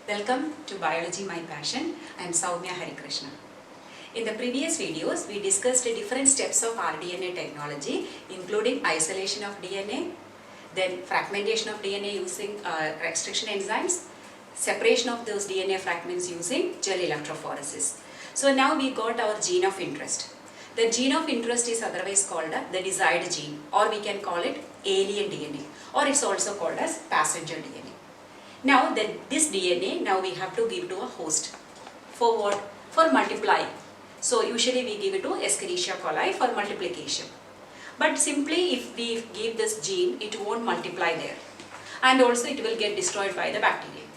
Welcome to Biology My Passion. I am Soumya Harikrishna. In the previous videos, we discussed the different steps of rDNA technology, including isolation of DNA, then fragmentation of DNA using restriction enzymes, separation of those DNA fragments using gel electrophoresis. So now we got our gene of interest. The gene of interest is otherwise called the desired gene, or we can call it alien DNA, or it's also called as passenger DNA. Now this DNA, now we have to give to a host. For what? For multiplying. So usually we give it to Escherichia coli for multiplication. But simply if we give this gene, it won't multiply there. And also it will get destroyed by the bacteria.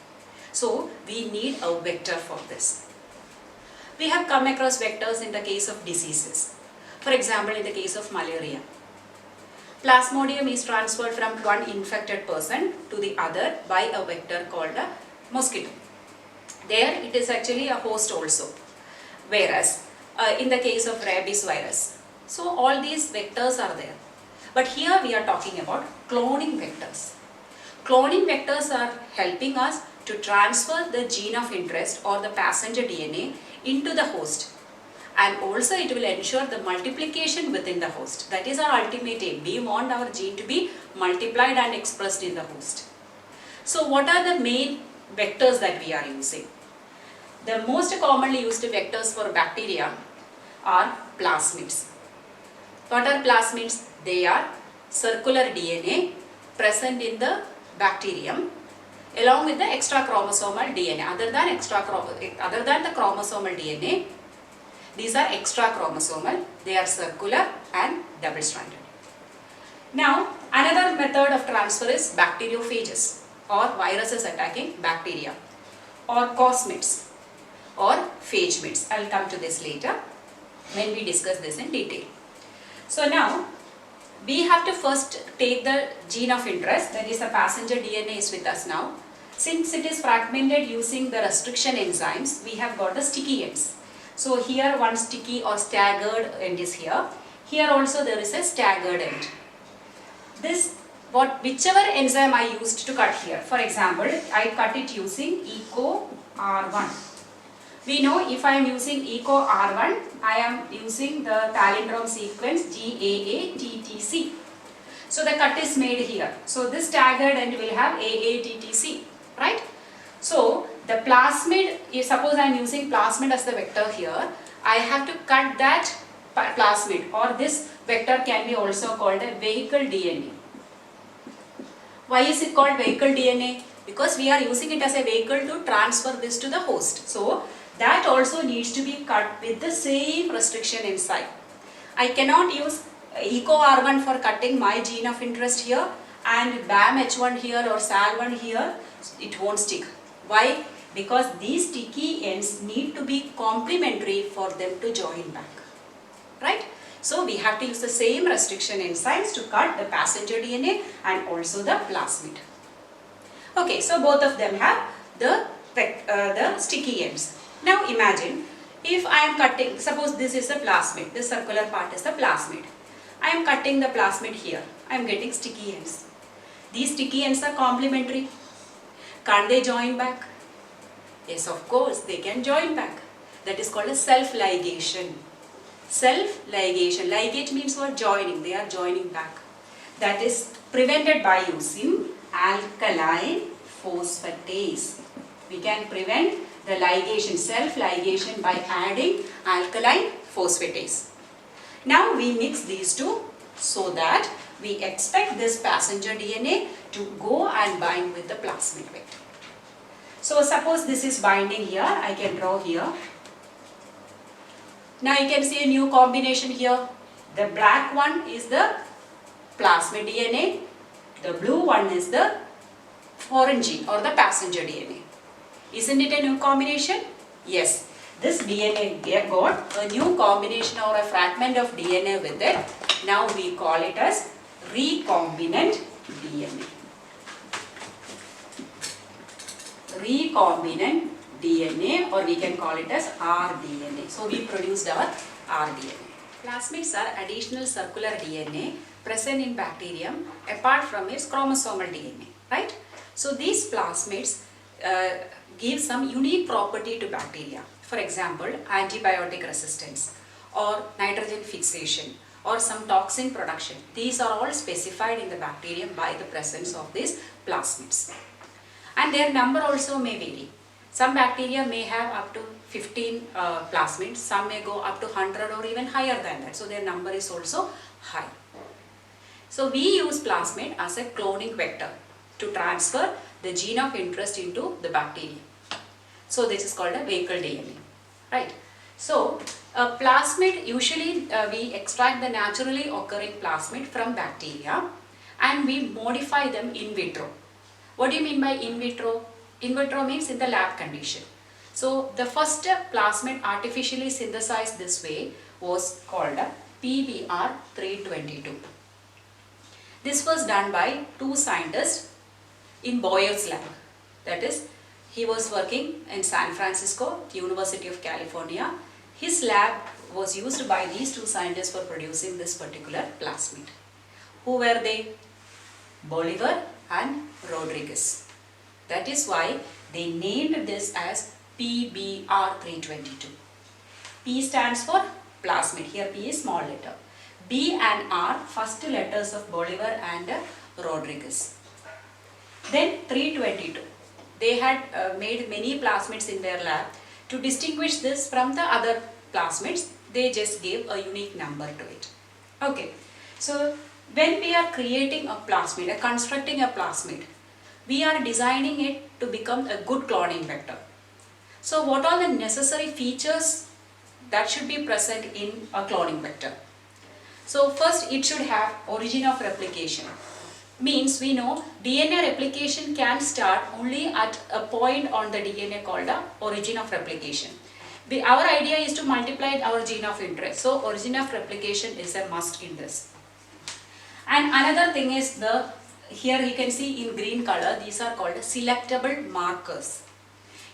So we need a vector for this. We have come across vectors in the case of diseases. For example, in the case of malaria. Plasmodium is transferred from one infected person to the other by a vector called a mosquito. There it is actually a host also. Whereas in the case of rabies virus. So all these vectors are there. But here we are talking about cloning vectors. Cloning vectors are helping us to transfer the gene of interest or the passenger DNA into the host. And also it will ensure the multiplication within the host. That is our ultimate aim. We want our gene to be multiplied and expressed in the host. So what are the main vectors that we are using? The most commonly used vectors for bacteria are plasmids. What are plasmids? They are circular DNA present in the bacterium along with the extra chromosomal DNA. Other than the chromosomal DNA, these are extra chromosomal. They are circular and double-stranded. Now, another method of transfer is bacteriophages or viruses attacking bacteria, or cosmids or phagemids. I will come to this later when we discuss this in detail. So now, we have to first take the gene of interest, that is the passenger DNA is with us now. Since it is fragmented using the restriction enzymes, we have got the sticky ends. So here one sticky or staggered end is here. Here also there is a staggered end. Whichever enzyme I used to cut here, for example, I cut it using EcoR1. We know if I am using EcoR1, I am using the palindrome sequence GAATTC. So the cut is made here. So this staggered end will have AATTC, right? So the plasmid, suppose I am using plasmid as the vector here, I have to cut that plasmid, or this vector can be also called a vehicle DNA. Why is it called vehicle DNA? Because we are using it as a vehicle to transfer this to the host. So that also needs to be cut with the same restriction enzyme. I cannot use EcoR1 for cutting my gene of interest here and BAMH1 here or SAL1 here. It won't stick. Why? Because these sticky ends need to be complementary for them to join back. Right? So we have to use the same restriction enzymes to cut the passenger DNA and also the plasmid. Okay, so both of them have the sticky ends. Now imagine if I am cutting, suppose this is the plasmid, this circular part is the plasmid. I am cutting the plasmid here. I am getting sticky ends. These sticky ends are complementary. Can't they join back? Yes, of course, they can join back. That is called a self-ligation. Self-ligation. Ligate means what? Joining. They are joining back. That is prevented by using alkaline phosphatase. We can prevent the ligation, self-ligation, by adding alkaline phosphatase. Now we mix these two so that we expect this passenger DNA to go and bind with the plasmid vector. So suppose this is binding here, I can draw here. Now you can see a new combination here. The black one is the plasmid DNA, the blue one is the foreign gene or the passenger DNA. Isn't it a new combination? Yes. This DNA got a new combination or a fragment of DNA with it. Now we call it as recombinant DNA. Recombinant DNA, or we can call it as rDNA. So we produced our rDNA. Plasmids are additional circular DNA present in bacterium apart from its chromosomal DNA, right? So these plasmids give some unique property to bacteria. For example, antibiotic resistance or nitrogen fixation or some toxin production. These are all specified in the bacterium by the presence of these plasmids. And their number also may vary. Some bacteria may have up to 15 plasmids, some may go up to 100 or even higher than that. So their number is also high. So we use plasmid as a cloning vector to transfer the gene of interest into the bacteria. So this is called a vehicle DNA, right? So a plasmid, usually we extract the naturally occurring plasmid from bacteria and we modify them in vitro. What do you mean by in vitro? In vitro means in the lab condition. So the first plasmid artificially synthesized this way was called a PBr322. This was done by two scientists in Boyer's lab. That is, he was working in San Francisco, University of California. His lab was used by these two scientists for producing this particular plasmid. Who were they? Bolivar and Rodriguez. That is why they named this as PBr322. P stands for plasmid. Here P is small letter. B and R, first letters of Bolivar and Rodriguez. Then 322. They had made many plasmids in their lab. To distinguish this from the other plasmids, they just gave a unique number to it. Okay, so when we are creating a plasmid, constructing a plasmid, we are designing it to become a good cloning vector. So what are the necessary features that should be present in a cloning vector? So first, it should have origin of replication. Means we know DNA replication can start only at a point on the DNA called the origin of replication. Our idea is to multiply our gene of interest. So origin of replication is a must in this. And another thing is here you can see in green color, these are called selectable markers.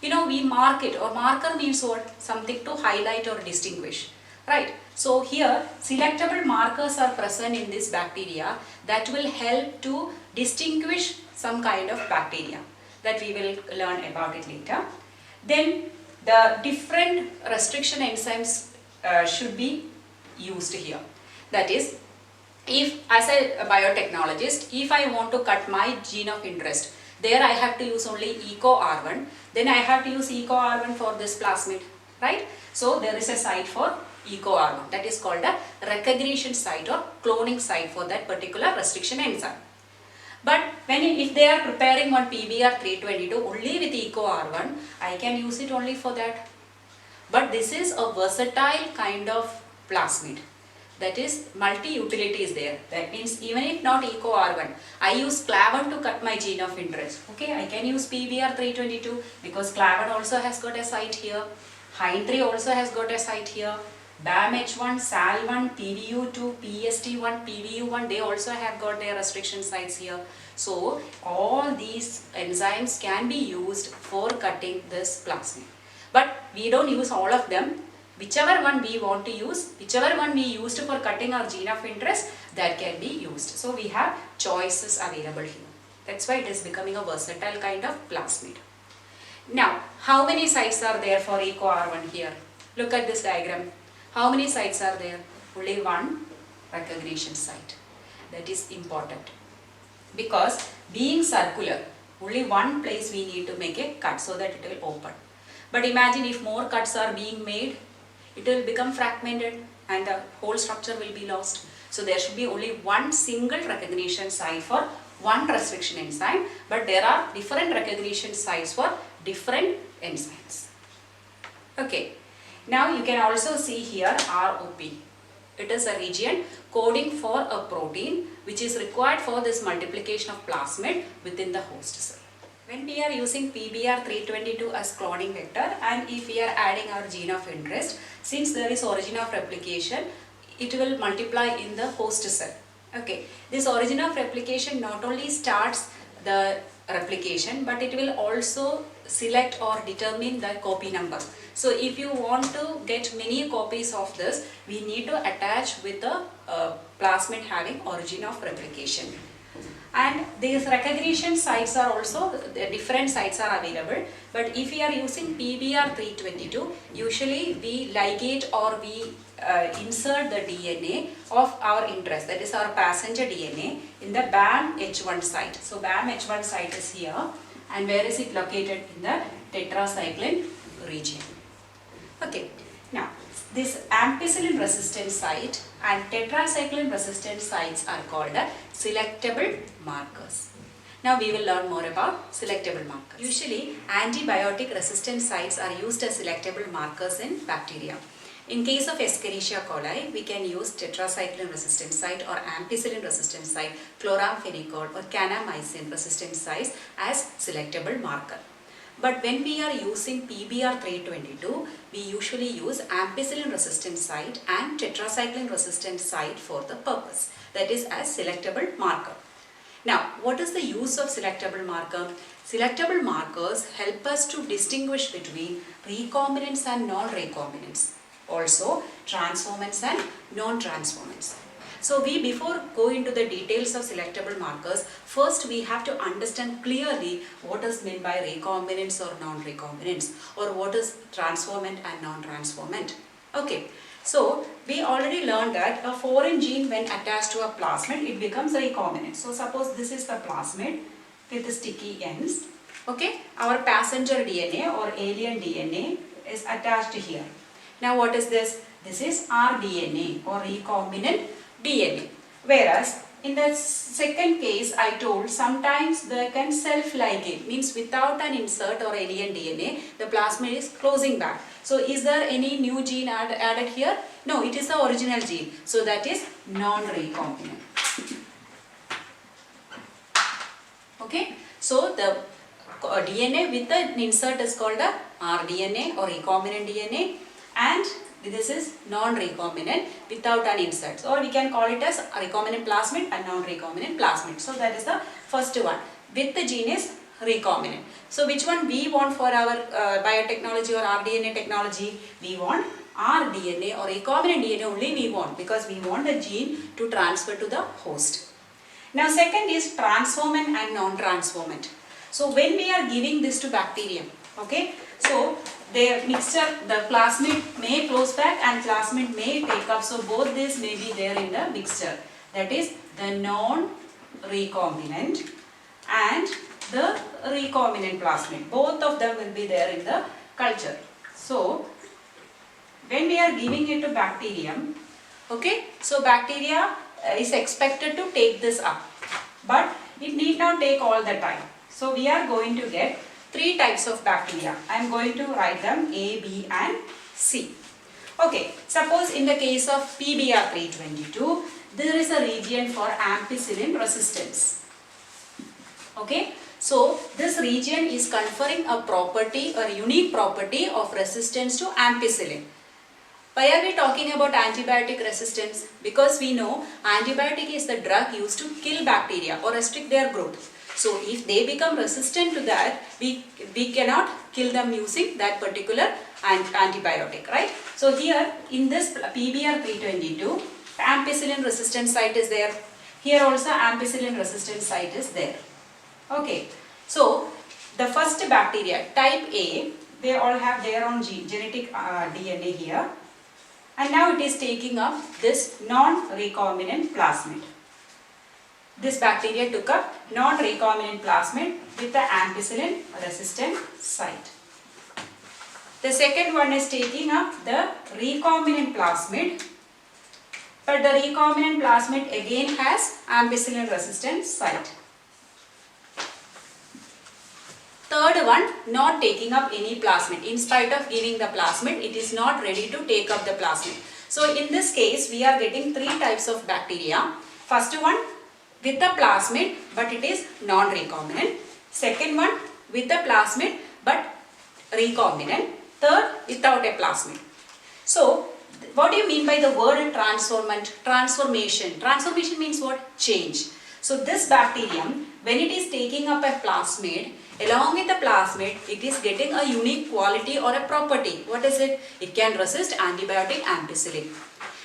You know, we mark it, or marker means what? Something to highlight or distinguish, right? So here selectable markers are present in this bacteria that will help to distinguish some kind of bacteria that we will learn about it later. Then the different restriction enzymes should be used here. That is, if as a biotechnologist, if I want to cut my gene of interest, there I have to use only EcoR1, then I have to use EcoR1 for this plasmid, right? So there is a site for EcoR1 that is called a recognition site or cloning site for that particular restriction enzyme. But if they are preparing one PBr322 only with EcoR1, I can use it only for that. But this is a versatile kind of plasmid. That is, multi-utility is there. That means even if not EcoR1, I use Clavin to cut my gene of interest. Okay, I can use PBr322 because Clavin also has got a site here. HIND3 also has got a site here. BAMH1, SAL1, PVU2, PST1, PVU1, they also have got their restriction sites here. So all these enzymes can be used for cutting this plasmid. But we don't use all of them. Whichever one we want to use, whichever one we used for cutting our gene of interest, that can be used. So we have choices available here. That's why it is becoming a versatile kind of plasmid. Now, how many sites are there for EcoR1 here? Look at this diagram. How many sites are there? Only one recognition site. That is important. Because being circular, only one place we need to make a cut so that it will open. But imagine if more cuts are being made, it will become fragmented and the whole structure will be lost. So there should be only one single recognition site for one restriction enzyme, but there are different recognition sites for different enzymes. Okay, now you can also see here ROP. It is a region coding for a protein which is required for this multiplication of plasmid within the host cell. When we are using PBr322 as cloning vector and if we are adding our gene of interest, since there is origin of replication, it will multiply in the host cell. Okay, this origin of replication not only starts the replication, but it will also select or determine the copy number. So if you want to get many copies of this, we need to attach with a plasmid having origin of replication. And these recognition sites are also, different sites are available, but if we are using PBR322, usually we ligate or we insert the DNA of our interest, that is our passenger DNA, in the BAM H1 site. So BAM H1 site is here, and where is it located? In the tetracycline region. Okay, now this ampicillin resistant site and tetracycline resistant sites are called selectable markers. Now we will learn more about selectable markers. Usually antibiotic resistant sites are used as selectable markers in bacteria. In case of Escherichia coli, we can use tetracycline resistant site or ampicillin resistant site, chloramphenicol or kanamycin resistant sites as selectable marker. But when we are using PBR322, we usually use ampicillin resistant site and tetracycline resistant site for the purpose, that is as selectable marker. Now, what is the use of selectable marker? Selectable markers help us to distinguish between recombinants and non-recombinants. Also, transformants and non-transformants. So before going into the details of selectable markers, first we have to understand clearly what is meant by recombinants or non-recombinants, or what is transformant and non-transformant. Okay, so we already learned that a foreign gene when attached to a plasmid, it becomes recombinant. So suppose this is the plasmid with the sticky ends. Okay, our passenger DNA or alien DNA is attached here. Now what is this? This is rDNA or recombinant DNA. Whereas in the second case I told sometimes they can self-ligate, means without an insert or alien DNA, the plasmid is closing back. So is there any new gene added here? No, it is the original gene. So that is non-recombinant. Okay, so the DNA with the insert is called the rDNA or recombinant DNA, and this is non-recombinant without an insert, or we can call it as recombinant plasmid and non-recombinant plasmid. So that is the first one. With the gene is recombinant. So which one we want for our biotechnology or rDNA technology? We want rDNA or recombinant DNA only we want, because we want the gene to transfer to the host. Now second is transformant and non-transformant. So when we are giving this to bacterium, okay, so their mixture, the plasmid may close back and plasmid may take up. So both these may be there in the mixture. That is the non-recombinant and the recombinant plasmid. Both of them will be there in the culture. So when we are giving it to bacterium, okay, so bacteria is expected to take this up, but it need not take all the time. So we are going to get three types of bacteria. I am going to write them A, B and C. Okay, suppose in the case of PBR322, there is a region for ampicillin resistance. Okay, so this region is conferring a property, a unique property of resistance to ampicillin. Why are we talking about antibiotic resistance? Because we know antibiotic is the drug used to kill bacteria or restrict their growth. So if they become resistant to that, we cannot kill them using that particular antibiotic, right? So here in this PBR322, ampicillin resistant site is there. Here also ampicillin resistant site is there. Okay, so the first bacteria, type A, they all have their own genetic DNA here. And now it is taking up this non-recombinant plasmid. This bacteria took up non-recombinant plasmid with the ampicillin resistant site. The second one is taking up the recombinant plasmid, but the recombinant plasmid again has ampicillin resistant site. Third one, not taking up any plasmid. In spite of giving the plasmid, it is not ready to take up the plasmid. So in this case, we are getting three types of bacteria. First one, with the plasmid, but it is non-recombinant. Second one, with the plasmid, but recombinant. Third, without a plasmid. So, what do you mean by the word transformant? Transformation. Transformation means what? Change. So, this bacterium, when it is taking up a plasmid, along with the plasmid, it is getting a unique quality or a property. What is it? It can resist antibiotic ampicillin.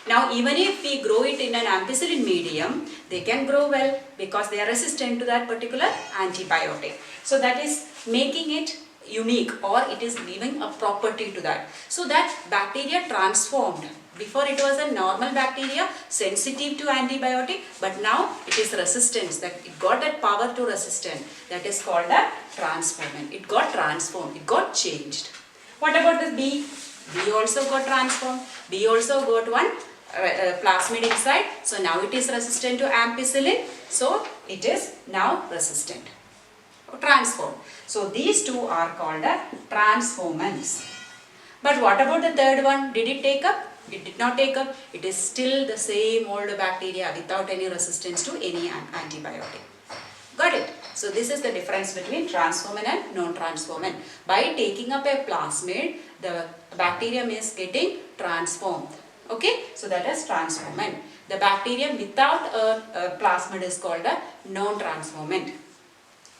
Now even if we grow it in an ampicillin medium, they can grow well because they are resistant to that particular antibiotic. So that is making it unique, or it is giving a property to that. So that bacteria transformed. Before it was a normal bacteria sensitive to antibiotic, but now it is resistant, that it got that power to resistant. That is called a transformant. It got transformed, it got changed. What about the bee? Bee also got transformed. Bee also got one plasmid inside. So now it is resistant to ampicillin. So it is now resistant. Transformed. So these two are called transformants. But what about the third one? Did it take up? It did not take up. It is still the same old bacteria without any resistance to any antibiotic. Got it? So this is the difference between transformant and non-transformant. By taking up a plasmid, the bacterium is getting transformed. Okay? So that is transformant. The bacterium without a plasmid is called a non-transformant.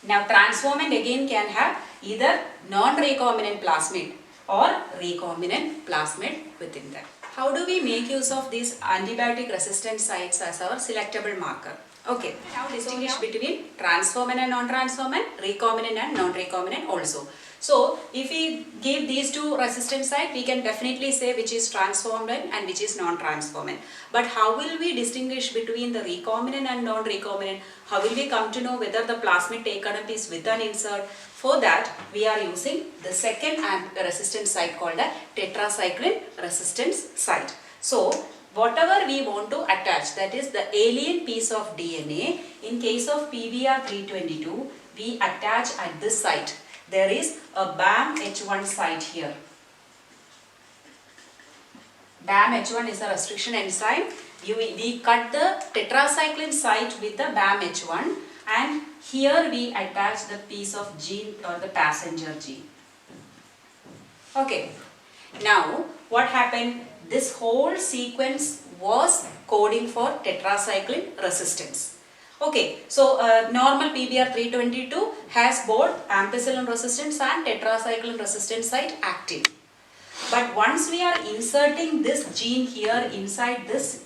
Now transformant again can have either non-recombinant plasmid or recombinant plasmid within them. How do we make use of these antibiotic resistant sites as our selectable marker? Okay, now distinguish between transformant and non-transformant, recombinant and non-recombinant also. So if we give these two resistant sites, we can definitely say which is transformant and which is non-transformant. But how will we distinguish between the recombinant and non-recombinant? How will we come to know whether the plasmid taken up is with an insert? For that, we are using the second resistant site called a tetracycline resistance site. So whatever we want to attach, that is the alien piece of DNA, in case of PBr322, we attach at this site. There is a BAM-H1 site here. BAM-H1 is a restriction enzyme. We cut the tetracycline site with the BAM-H1, and here we attach the piece of gene or the passenger gene. Okay. Now what happened? This whole sequence was coding for tetracycline resistance. Okay, so normal PBr322 has both ampicillin resistance and tetracycline resistance site active. But once we are inserting this gene here inside this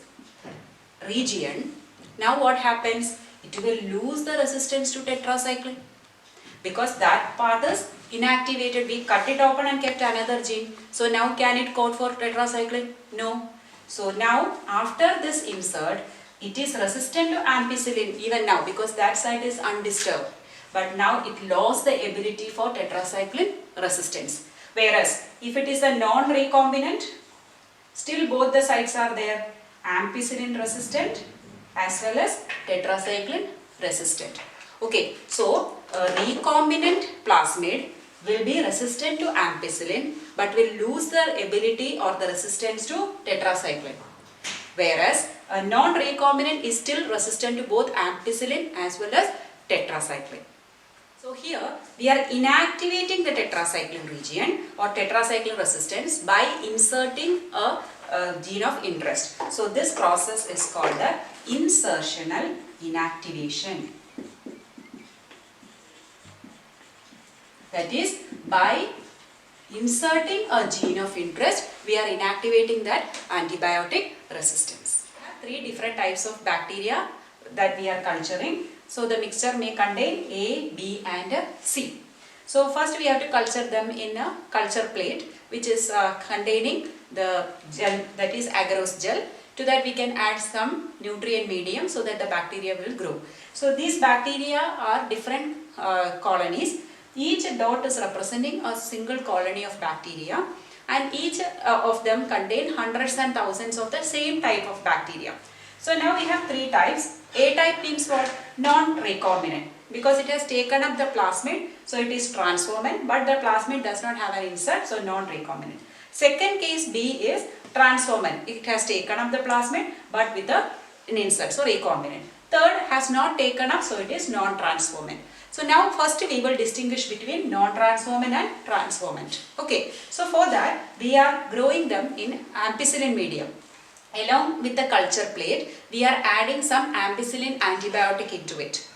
region, now what happens? It will lose the resistance to tetracycline because that part is inactivated. We cut it open and kept another gene. So now can it code for tetracycline? No. So now after this insert, it is resistant to ampicillin even now because that site is undisturbed. But now it lost the ability for tetracycline resistance. Whereas if it is a non-recombinant, still both the sites are there. Ampicillin resistant as well as tetracycline resistant. Okay, so a recombinant plasmid will be resistant to ampicillin but will lose their ability or the resistance to tetracycline. Whereas a non-recombinant is still resistant to both ampicillin as well as tetracycline. So here we are inactivating the tetracycline region or tetracycline resistance by inserting a gene of interest. So this process is called the insertional inactivation. That is, by inserting a gene of interest, we are inactivating that antibiotic resistance. There are three different types of bacteria that we are culturing. So the mixture may contain A, B and C. So first we have to culture them in a culture plate which is containing the gel, that is agarose gel. To that we can add some nutrient medium so that the bacteria will grow. So these bacteria are different colonies. Each dot is representing a single colony of bacteria and each of them contain hundreds and thousands of the same type of bacteria. So now we have three types. A type means what? Non-recombinant, because it has taken up the plasmid, so it is transformant, but the plasmid does not have an insert, so non-recombinant. Second case B is transformant. It has taken up the plasmid but with an insert, so recombinant. Third has not taken up, so it is non-transformant. So now first we will distinguish between non-transformant and transformant. Okay, so for that we are growing them in ampicillin medium. Along with the culture plate, we are adding some ampicillin antibiotic into it.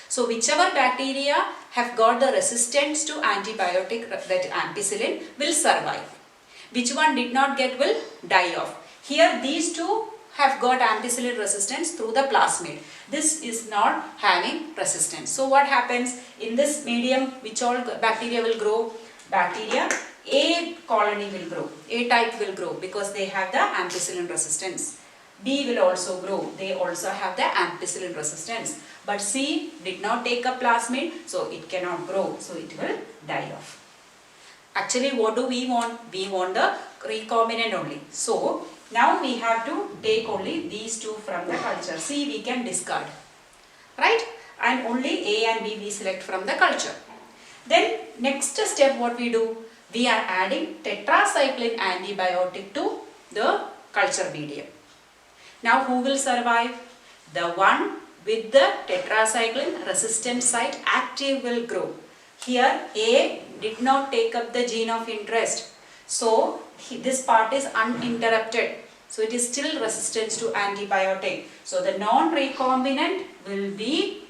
So whichever bacteria have got the resistance to antibiotic, that ampicillin, will survive. Which one did not get will die off. Here these two have got ampicillin resistance through the plasmid. This is not having resistance. So what happens in this medium, which all bacteria will grow? Bacteria A colony will grow, A type will grow because they have the ampicillin resistance. B will also grow, they also have the ampicillin resistance. But C did not take up plasmid, so it cannot grow, so it will die off. Actually, what do we want? We want the recombinant only. So now we have to take only these two from the culture. C we can discard, right? And only A and B we select from the culture. Then next step what we do? We are adding tetracycline antibiotic to the culture medium. Now who will survive? The one with the tetracycline resistant site active will grow. Here A did not take up the gene of interest. So this part is uninterrupted. So it is still resistant to antibiotic. So the non-recombinant will be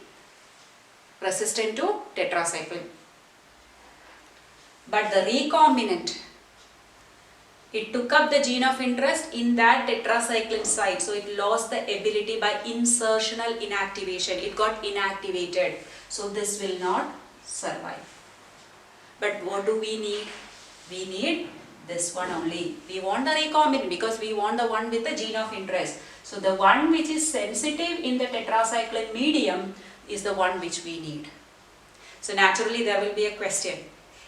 resistant to tetracycline. But the recombinant, it took up the gene of interest in that tetracycline site. So it lost the ability by insertional inactivation. It got inactivated. So this will not survive. But what do we need? We need this one only. We want the recombinant because we want the one with the gene of interest. So the one which is sensitive in the tetracycline medium is the one which we need. So naturally there will be a question.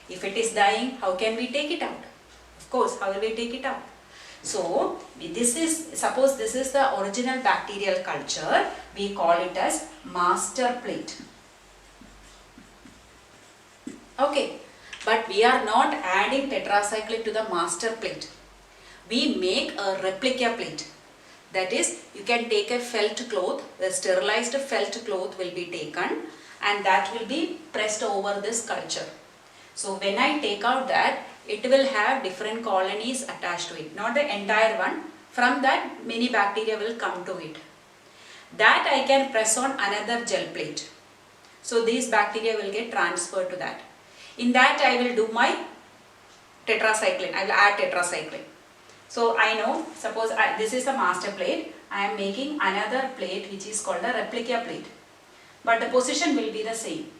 If it is dying, how can we take it out? Of course, how will we take it out? So this is, suppose this is the original bacterial culture, we call it as master plate. Okay. But we are not adding tetracycline to the master plate. We make a replica plate. That is, you can take a felt cloth, the sterilized felt cloth will be taken and that will be pressed over this culture. So when I take out that, it will have different colonies attached to it, not the entire one. From that, many bacteria will come to it. That I can press on another gel plate. So these bacteria will get transferred to that. In that I will do my tetracycline, I will add tetracycline. So I know, suppose this is the master plate, I am making another plate which is called a replica plate. But the position will be the same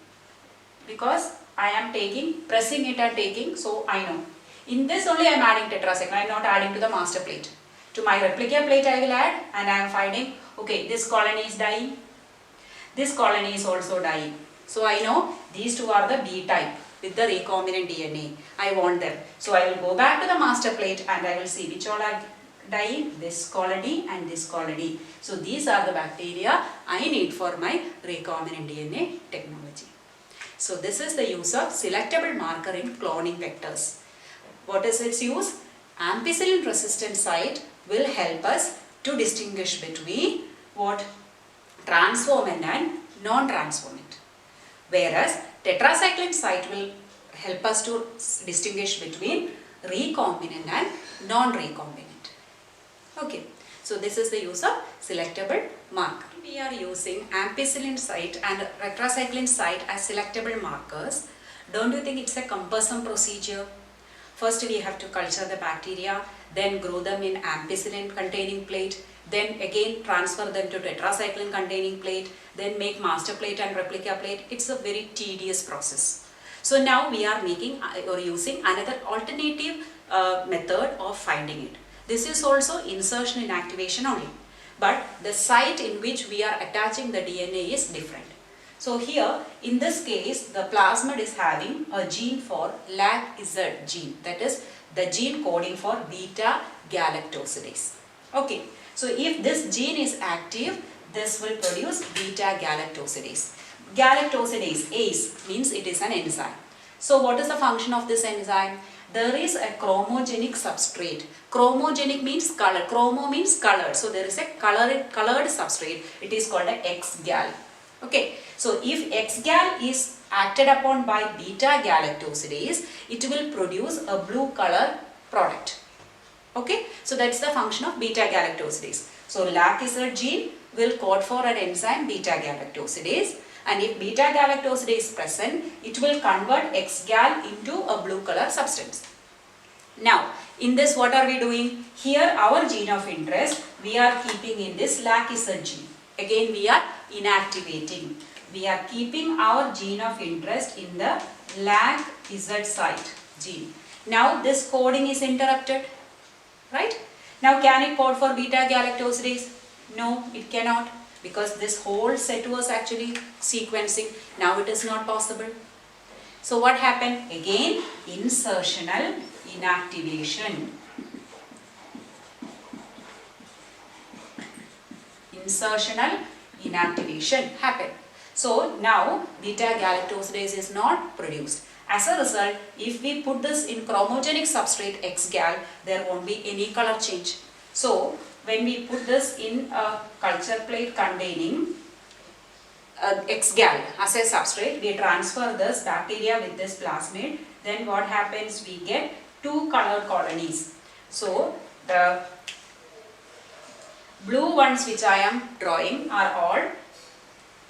because I am pressing it and taking, so I know. In this only I am adding tetracycline, I am not adding to the master plate. To my replica plate I will add and I am finding, okay, this colony is dying, this colony is also dying. So I know these two are the B type with the recombinant DNA. I want them. So I will go back to the master plate and I will see which all are dying, this colony and this colony. So these are the bacteria I need for my recombinant DNA technology. So this is the use of selectable marker in cloning vectors. What is its use? Ampicillin resistant site will help us to distinguish between what? Transformant and non-transformant. Whereas tetracycline site will help us to distinguish between recombinant and non-recombinant. Okay, so this is the use of selectable marker. We are using ampicillin site and tetracycline site as selectable markers. Don't you think it's a cumbersome procedure? First we have to culture the bacteria, then grow them in ampicillin containing plate, then again transfer them to tetracycline containing plate, then make master plate and replica plate. It's a very tedious process. So now we are making or using another alternative method of finding it. This is also insertion inactivation only, but the site in which we are attaching the DNA is different. So here in this case the plasmid is having a gene for LAC-Z gene, that is the gene coding for beta galactosidase. Okay. So if this gene is active, this will produce beta galactosidase. Galactosidase, ACE, means it is an enzyme. So what is the function of this enzyme? There is a chromogenic substrate. Chromogenic means color. Chromo means colored. So there is a colored substrate. It is called a X-gal. Okay. So if X-gal is acted upon by beta galactosidase, it will produce a blue color product. Okay, so that's the function of beta galactosidase. So LAC-Z gene will code for an enzyme beta galactosidase, and if beta galactosidase is present, it will convert X-gal into a blue color substance. Now, in this what are we doing? Here our gene of interest we are keeping in this LAC-Z gene. Again we are inactivating. We are keeping our gene of interest in the LAC-Z site gene. Now this coding is interrupted, right? Now can it code for beta galactosidase? No, it cannot, because this whole set was actually sequencing. Now it is not possible. So what happened? Again, insertional inactivation. Insertional inactivation happened. So now beta galactosidase is not produced. As a result, if we put this in chromogenic substrate XGAL, there won't be any color change. So when we put this in a culture plate containing XGAL as a substrate, we transfer this bacteria with this plasmid. Then what happens? We get two color colonies. So the blue ones which I am drawing are all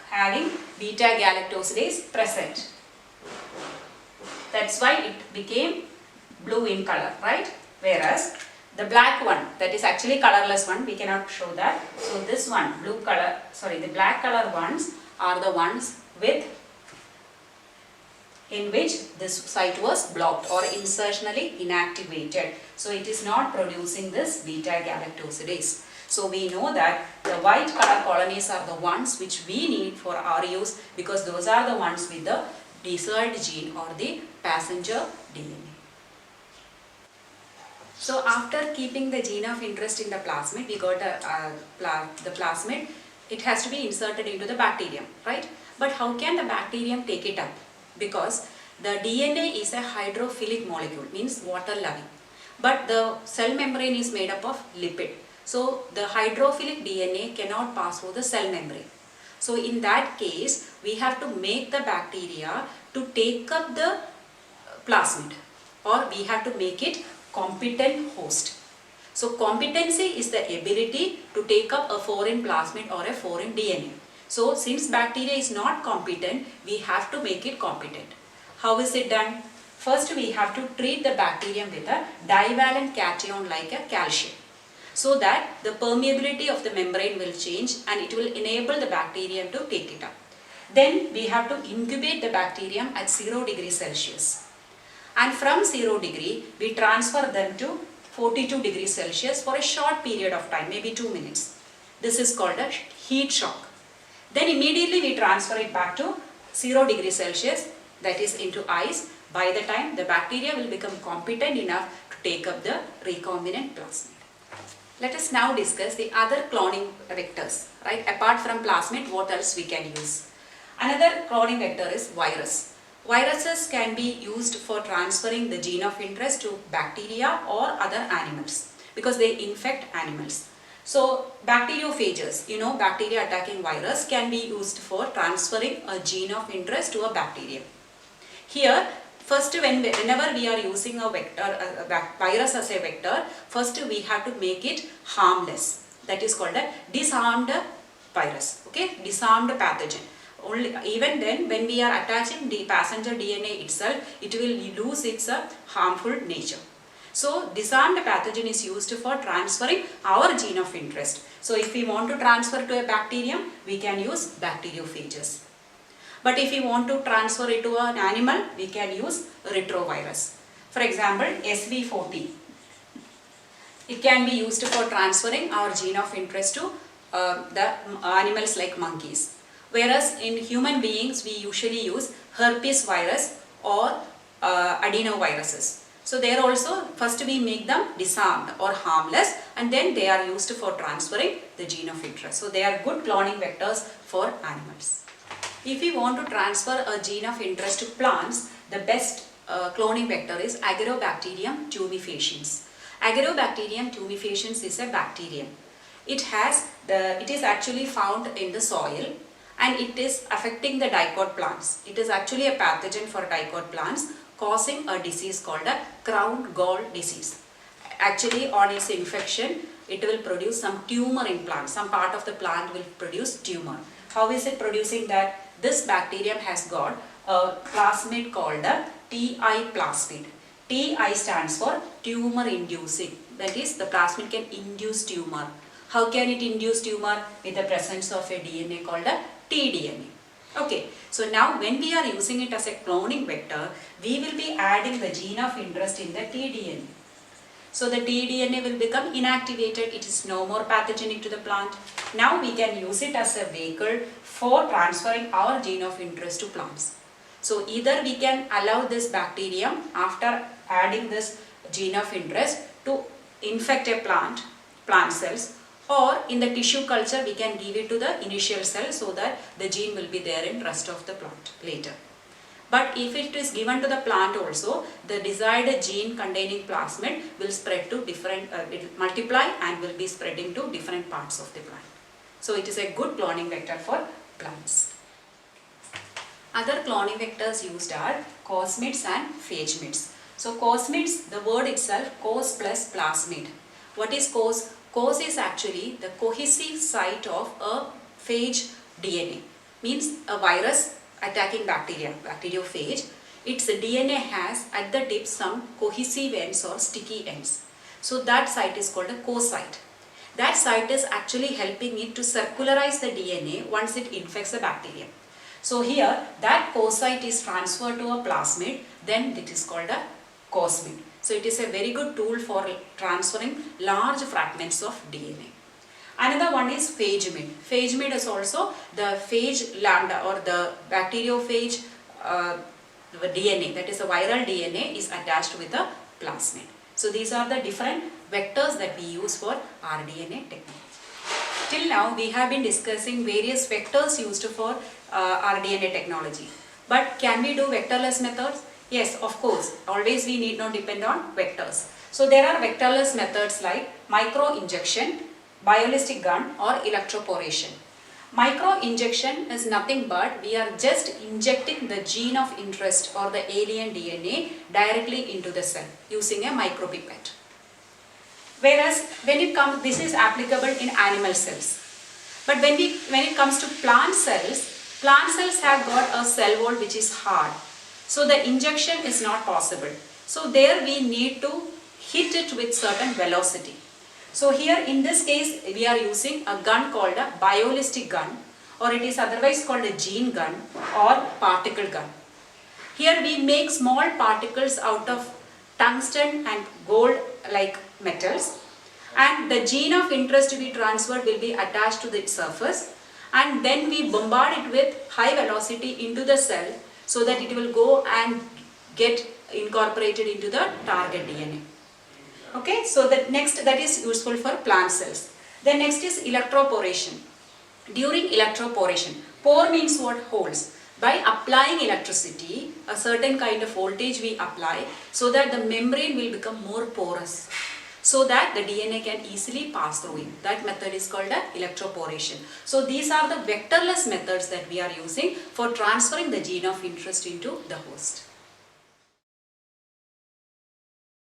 having beta galactosidase present. That's why it became blue in color, right? Whereas the black one, that is actually colorless one, we cannot show that. So this one, blue color, sorry, the black color ones are the ones with in which this site was blocked or insertionally inactivated. So it is not producing this beta galactosidase. So we know that the white color colonies are the ones which we need for our use, because those are the ones with the desired gene or the passenger DNA. So after keeping the gene of interest in the plasmid, we got the plasmid. It has to be inserted into the bacterium, right? But how can the bacterium take it up? Because the DNA is a hydrophilic molecule, means water loving. But the cell membrane is made up of lipid. So the hydrophilic DNA cannot pass through the cell membrane. So in that case, we have to make the bacteria to take up the plasmid, or we have to make it competent host. So competency is the ability to take up a foreign plasmid or a foreign DNA. So since bacteria is not competent, we have to make it competent. How is it done? First we have to treat the bacterium with a divalent cation like a calcium, so that the permeability of the membrane will change and it will enable the bacterium to take it up. Then we have to incubate the bacterium at 0 degrees Celsius. And from 0 degree, we transfer them to 42 degrees Celsius for a short period of time, maybe 2 minutes. This is called a heat shock. Then immediately we transfer it back to 0 degrees Celsius, that is into ice. By the time the bacteria will become competent enough to take up the recombinant plasmid. Let us now discuss the other cloning vectors, right? Apart from plasmid, what else we can use? Another cloning vector is virus. Viruses can be used for transferring the gene of interest to bacteria or other animals, because they infect animals. So bacteriophages, bacteria attacking virus can be used for transferring a gene of interest to a bacterium. Here, first whenever we are using a vector, virus as a vector, first we have to make it harmless. That is called a disarmed virus, okay, disarmed pathogen. Even then, when we are attaching the passenger DNA itself, it will lose its harmful nature. So disarmed pathogen is used for transferring our gene of interest. So if we want to transfer to a bacterium, we can use bacteriophages. But if we want to transfer it to an animal, we can use retrovirus. For example, SV40. It can be used for transferring our gene of interest to the animals like monkeys. Whereas in human beings, we usually use herpes virus or adenoviruses. So there also, first we make them disarmed or harmless, and then they are used for transferring the gene of interest. So they are good cloning vectors for animals. If we want to transfer a gene of interest to plants, the best cloning vector is Agrobacterium tumefaciens. Agrobacterium tumefaciens is a bacterium. It is actually found in the soil, and it is affecting the dicot plants. It is actually a pathogen for dicot plants, causing a disease called a crown gall disease. Actually, on its infection, it will produce some tumor in plant. Some part of the plant will produce tumor. How is it producing that? This bacterium has got a plasmid called the TI plasmid. TI stands for tumor inducing. That is, the plasmid can induce tumor. How can it induce tumor? With the presence of a DNA called a tDNA. Okay, so now when we are using it as a cloning vector, we will be adding the gene of interest in the tDNA. So the tDNA will become inactivated, it is no more pathogenic to the plant. Now we can use it as a vehicle for transferring our gene of interest to plants. So either we can allow this bacterium after adding this gene of interest to infect a plant cells, or in the tissue culture we can give it to the initial cell so that the gene will be there in rest of the plant later. But if it is given to the plant also, the desired gene containing plasmid will spread to different, it will multiply and will be spreading to different parts of the plant. So it is a good cloning vector for plants. Other cloning vectors used are cosmids and phagemids. So cosmids, the word itself, cos plus plasmid. What is cos? Cos is actually the cohesive site of a phage DNA. Means a virus attacking bacteria, bacteriophage. Its DNA has at the tip some cohesive ends or sticky ends. So that site is called a co-site. That site is actually helping it to circularize the DNA once it infects the bacterium. So here that co-site is transferred to a plasmid, then it is called a cosmid. So it is a very good tool for transferring large fragments of DNA. Another one is phagemid. Phagemid is also the phage lambda or the bacteriophage DNA, that is a viral DNA is attached with a plasmid. So these are the different vectors that we use for rDNA technology. Till now we have been discussing various vectors used for rDNA technology. But can we do vectorless methods? Yes, of course. Always we need not depend on vectors. So there are vectorless methods like micro-injection, biolistic gun or electroporation. Micro-injection is nothing but we are just injecting the gene of interest or the alien DNA directly into the cell using a micropipette. Whereas when it comes, this is applicable in animal cells. But when it comes to plant cells have got a cell wall which is hard. So the injection is not possible. So there we need to hit it with certain velocity. So here in this case we are using a gun called a biolistic gun, or it is otherwise called a gene gun or particle gun. Here we make small particles out of tungsten and gold like metals, and the gene of interest to be transferred will be attached to the surface, and then we bombard it with high velocity into the cell so that it will go and get incorporated into the target DNA. Okay, so that is useful for plant cells. Then next is electroporation. During electroporation, pore means what? Holes. By applying electricity, a certain kind of voltage we apply so that the membrane will become more porous, so that the DNA can easily pass through it. That method is called electroporation. So these are the vectorless methods that we are using for transferring the gene of interest into the host.